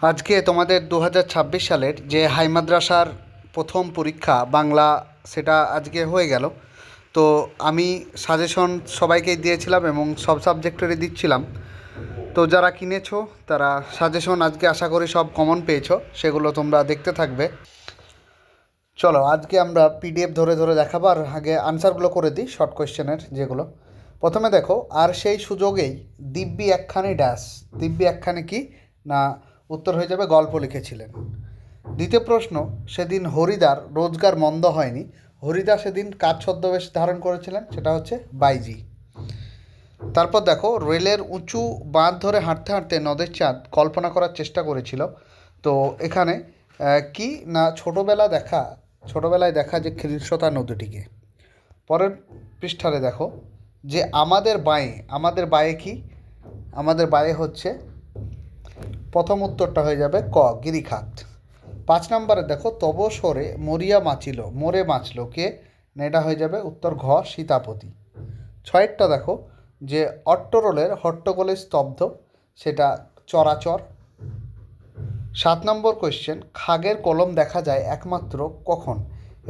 আজকে তোমাদের 2026 সালের যে হাই মাদ্রাসার প্রথম পরীক্ষা বাংলা, সেটা আজকে হয়ে গেল। তো আমি সাজেশন সবাইকেই দিয়েছিলাম এবং সব সাবজেক্টেরই দিচ্ছিলাম। তো যারা কিনেছো তারা সাজেশন আজকে আশা করি সব কমন পেয়েছো, সেগুলো তোমরা দেখতে থাকবে। চলো আজকে আমরা পিডিএফ ধরে ধরে দেখাবো, আর আগে আনসারগুলো করে দিই শর্ট কোয়েশ্চেনের যেগুলো। প্রথমে দেখো, আর সেই সুযোগেই দিব্যি একখানি ড্যাশ। দিব্যি একখানি কি না, উত্তর হয়ে যাবে গল্প লিখেছিলেন। দ্বিতীয় প্রশ্ন, সেদিন হরিদার রোজগার মন্দ হয়নি। হরিদা সেদিন কার ছদ্মবেশ ধারণ করেছিলেন, সেটা হচ্ছে বাইজি। তারপর দেখো, রেলের উঁচু বাঁধ ধরে হাঁটতে হাঁটতে নদের চাঁদ কল্পনা করার চেষ্টা করেছিল। তো এখানে কি না, ছোটোবেলায় দেখা যে কৃষ্ণতা নদীটিকে। পরের পৃষ্ঠারে দেখো যে আমাদের বাঁয়ে কি, আমাদের বাঁয়ে হচ্ছে প্রথম উত্তরটা হয়ে যাবে ক, গিরিখাত। 5 নম্বরে দেখো, তব সরে মোরে বাঁচল কে, না এটা হয়ে যাবে উত্তর ঘ, সীতাপতি। 6টা দেখো যে অট্টরোলের হট্টগোলে স্তব্ধ, সেটা চরাচর। 7 নম্বর কোয়েশ্চেন, খাগের কলম দেখা যায় একমাত্র কখন,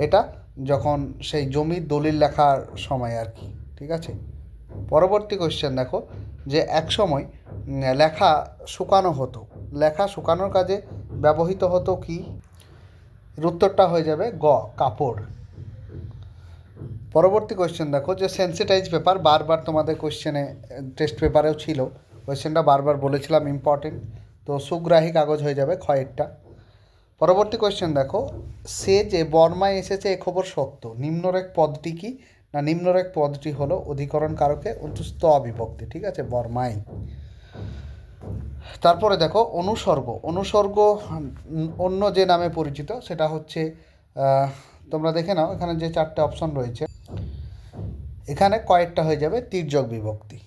এটা যখন সেই জমির দলিল লেখার সময় আর কি, ঠিক আছে। পরবর্তী কোয়েশ্চেন দেখো যে একসময় লেখা শুকানোর কাজে ব্যবহৃত হতো কি, উত্তরটা হয়ে যাবে গ, কাপড়। পরবর্তী কোয়েশ্চেন দেখো যে সেন্সিটাইজ পেপার, বারবার তোমাদের কোয়েশ্চেনে টেস্ট পেপারেও ছিল, কোয়েশ্চেনটা বারবার বলেছিলাম ইম্পর্টেন্ট। তো সুগ্রাহী কাগজ হয়ে যাবে ক্ষয়েরটা। পরবর্তী কোয়েশ্চেন দেখো, সে যে বর্মায় এসেছে এ খবর সত্য, নিম্নরেখ পদটি কি, না নিম্নরেখ পদটি হলো অধিকরণ কারকে অন্তস্থ অবিভক্তি, ঠিক আছে, বর্মায়। তারপরে দেখো অনুসর্গ অন্য যে নামে পরিচিত, সেটা হচ্ছে তোমরা দেখে নাও এখানে যে 4টে অপশন রয়েছে, এখানে কয়েকটা হয়ে যাবে তির্যক বিভক্তি।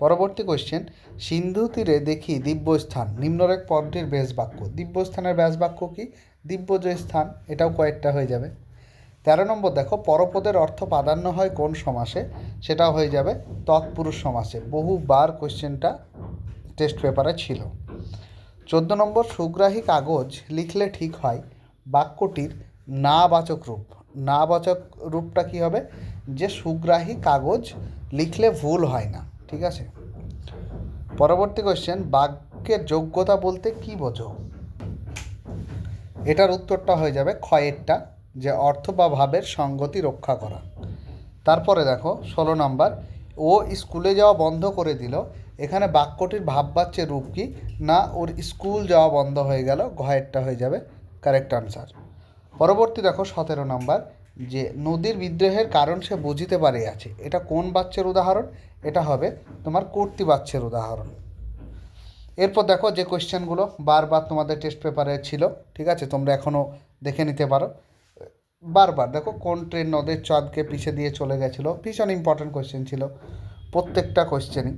পরবর্তী কোয়েশ্চেন, সিন্ধু তীরে দেখি দিব্যস্থান, নিম্নরেখ পদটির ব্যাস বাক্য। দিব্যস্থানের ব্যাস বাক্য কি, দিব্য যে স্থান, এটাও কয়েকটা হয়ে যাবে। 13 নম্বর দেখো, পরপদের অর্থ প্রাধান্য হয় কোন সমাসে, সেটাও হয়ে যাবে তৎপুরুষ সমাসে। বহুবার কোয়েশ্চেনটা টেস্ট পেপারে ছিল। 14 নম্বর, সুগ্রাহী কাগজ লিখলে ঠিক হয় বাক্যটির নাবাচক রূপ। নাবাচক রূপটা কি হবে, যে সুগ্রাহী কাগজ লিখলে ভুল হয় না, ঠিক আছে। পরবর্তী কোয়েশ্চেন, বাক্যের যোগ্যতা বলতে কি বোঝো, এটার উত্তরটা হয়ে যাবে ক্ষয়েরটা, যে অর্থ বা ভাবের সঙ্গতি রক্ষা করা। তারপরে দেখো 16 নম্বর, ও স্কুলে যাওয়া বন্ধ করে দিল, এখানে বাক্যটির ভাববাচ্যের রূপ কি, না ওর স্কুল যাওয়া বন্ধ হয়ে গেল, ঘয়েরটা হয়ে যাবে কারেক্ট আনসার। পরবর্তী দেখো 17 নম্বর, যে নদীর বিদ্রোহের কারণ সে বুঝিতে পারে আছে, এটা কোন বাচ্যের উদাহরণ, এটা হবে তোমার কর্তৃবাচ্যের উদাহরণ। এরপর দেখো যে কোয়েশ্চেনগুলো বারবার তোমাদের টেস্ট পেপারে ছিল, ঠিক আছে, তোমরা এখনও দেখে নিতে পারো। বারবার দেখো, কোন ট্রেন নদের চাঁদকে পিছিয়ে দিয়ে চলে গেছিলো, ভীষণ ইম্পর্টেন্ট কোয়েশ্চেন ছিল প্রত্যেকটা কোয়েশ্চেনই।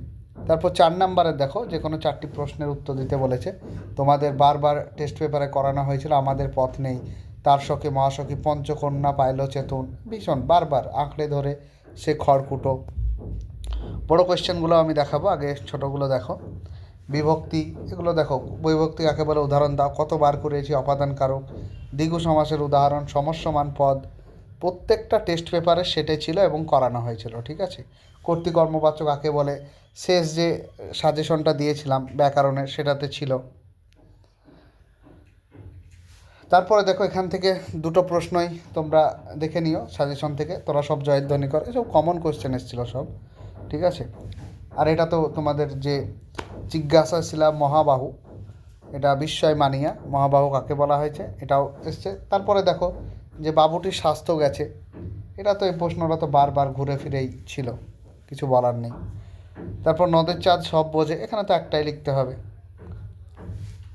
তারপর 4 নম্বরে দেখো যে কোনো 4টি প্রশ্নের উত্তর দিতে বলেছে, তোমাদের বারবার টেস্ট পেপারে করানো হয়েছিল আমাদের পথ নেই, তার সখে মহাসখী পঞ্চকন্যা পাইল চেতন, ভীষণ বারবার আঁকড়ে ধরে সে খড়কুটো। বড় কোয়েশ্চেনগুলো আমি দেখাবো, আগে ছোটোগুলো দেখো। বিভক্তি, এগুলো দেখো, বিভক্তি কাকে বলে উদাহরণ দাও, কতবার করেছি অপাদান কারক, দ্বিগু সমাসের উদাহরণ, সমস্যমান পদ, প্রত্যেকটা টেস্ট পেপারে সেটে ছিল এবং করানো হয়েছিল, ঠিক আছে। কর্তৃকর্মবাচ্য কাকে বলে, শেষ যে সাজেশনটা দিয়েছিলাম ব্যাকরণের, সেটাতে ছিল। তারপরে দেখো এখান থেকে দুটো প্রশ্নই তোমরা দেখে নিও সাজেশন থেকে, তোরা সব জয়ধ্বনি করে, সব কমন কোয়েশ্চেন এসেছিলো সব, ঠিক আছে। আর এটা তো তোমাদের যে জিজ্ঞাসা ছিল মহাবাহু, এটা বিস্ময় মানিয়া, মহাবাহু কাকে বলা হয়েছে, এটাও এসছে। তারপরে দেখো যে বাবুটির স্বাস্থ্য গেছে, এটা তো এই প্রশ্নটা তো বারবার ঘুরে ফিরেই ছিল, কিছু বলার নেই। তারপর নদের চাঁদ সব বোঝে, এখানে তো একটাই লিখতে হবে।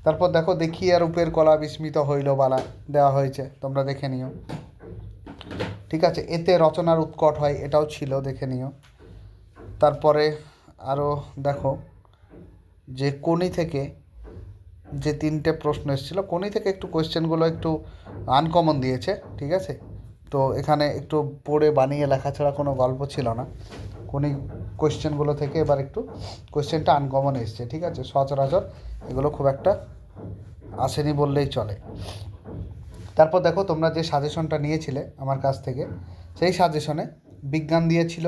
তারপর দেখো, দেখিয়া রূপের কলা বিস্মিত হইল বালা, দেওয়া হয়েছে, তোমরা দেখে নিও, ঠিক আছে। এতে রচনার উৎকট হয়, এটাও ছিল, দেখে নিও। তারপরে আরও দেখো যে কোনি থেকে যে 3টে প্রশ্ন এসেছিলো, কোনি থেকে একটু কোয়েশ্চেনগুলো একটু আনকমন দিয়েছে, ঠিক আছে। তো এখানে একটু পড়ে বানিয়ে লেখা ছাড়া কোনো গল্প ছিল না, কোনি কোয়েশ্চেনগুলো থেকে এবার একটু কোয়েশ্চেনটা আনকমন এসছে, ঠিক আছে। সচরাচর এগুলো খুব একটা আসেনি বললেই চলে। তারপর দেখো তোমরা যে সাজেশনটা নিয়েছিলে আমার কাছ থেকে, সেই সাজেশনে বিজ্ঞান দিয়েছিল,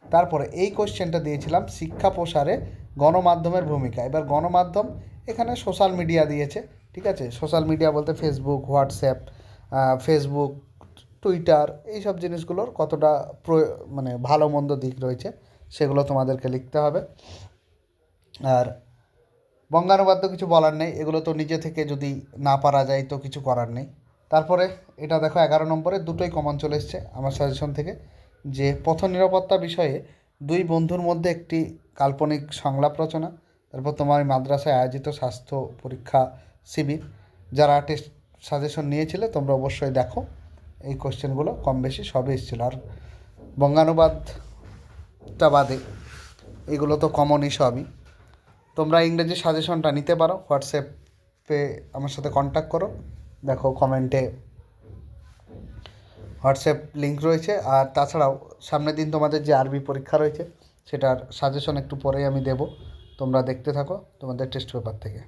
তারপরে এই কোশ্চেনটা দিয়েছিলাম শিক্ষা প্রসারে গণমাধ্যমের ভূমিকা। এবার গণমাধ্যম এখানে সোশ্যাল মিডিয়া দিয়েছে, ঠিক আছে? সোশ্যাল মিডিয়া বলতে ফেসবুক, হোয়াটসঅ্যাপ, ফেসবুক, টুইটার, এইসব জিনিসগুলোর কতটা মানে ভালো মন্দ দিক রয়েছে সেগুলো তোমাদেরকে লিখতে হবে। আর বঙ্গানুবাদ কিছু বলার নেই, এগুলো তো নিজে থেকে যদি না পারা যায় তো কিছু করার নেই। তারপরে এটা দেখো 11 নম্বরে দুটোই কমন চলে এসছে আমার সাজেশন থেকে, যে পথ নিরাপত্তা বিষয়ে দুই বন্ধুর মধ্যে একটি কাল্পনিক সংলাপ রচনা। তারপর তোমার মাদ্রাসায় আয়োজিত স্বাস্থ্য পরীক্ষা শিবির। যারা টেস্ট সাজেশন নিয়েছিলে তোমরা অবশ্যই দেখো, এই কোশ্চেনগুলো কম বেশি সবই এসেছিলো। আর বঙ্গানুবাদটা বাদে এগুলো তো কমনই সবই। তোমরা ইংরেজি সাজেশনটা নিতে পারো, হোয়াটসঅ্যাপে আমার সাথে কন্ট্যাক্ট করো, দেখো কমেন্টে হোয়াটসঅ্যাপ লিঙ্ক রয়েছে। আর তাছাড়াও সামনের দিন তোমাদের যে আরবি পরীক্ষা রয়েছে সেটার সাজেশন একটু পরেই আমি দেবো, তোমরা দেখতে থাকো তোমাদের টেস্ট পেপার থেকে।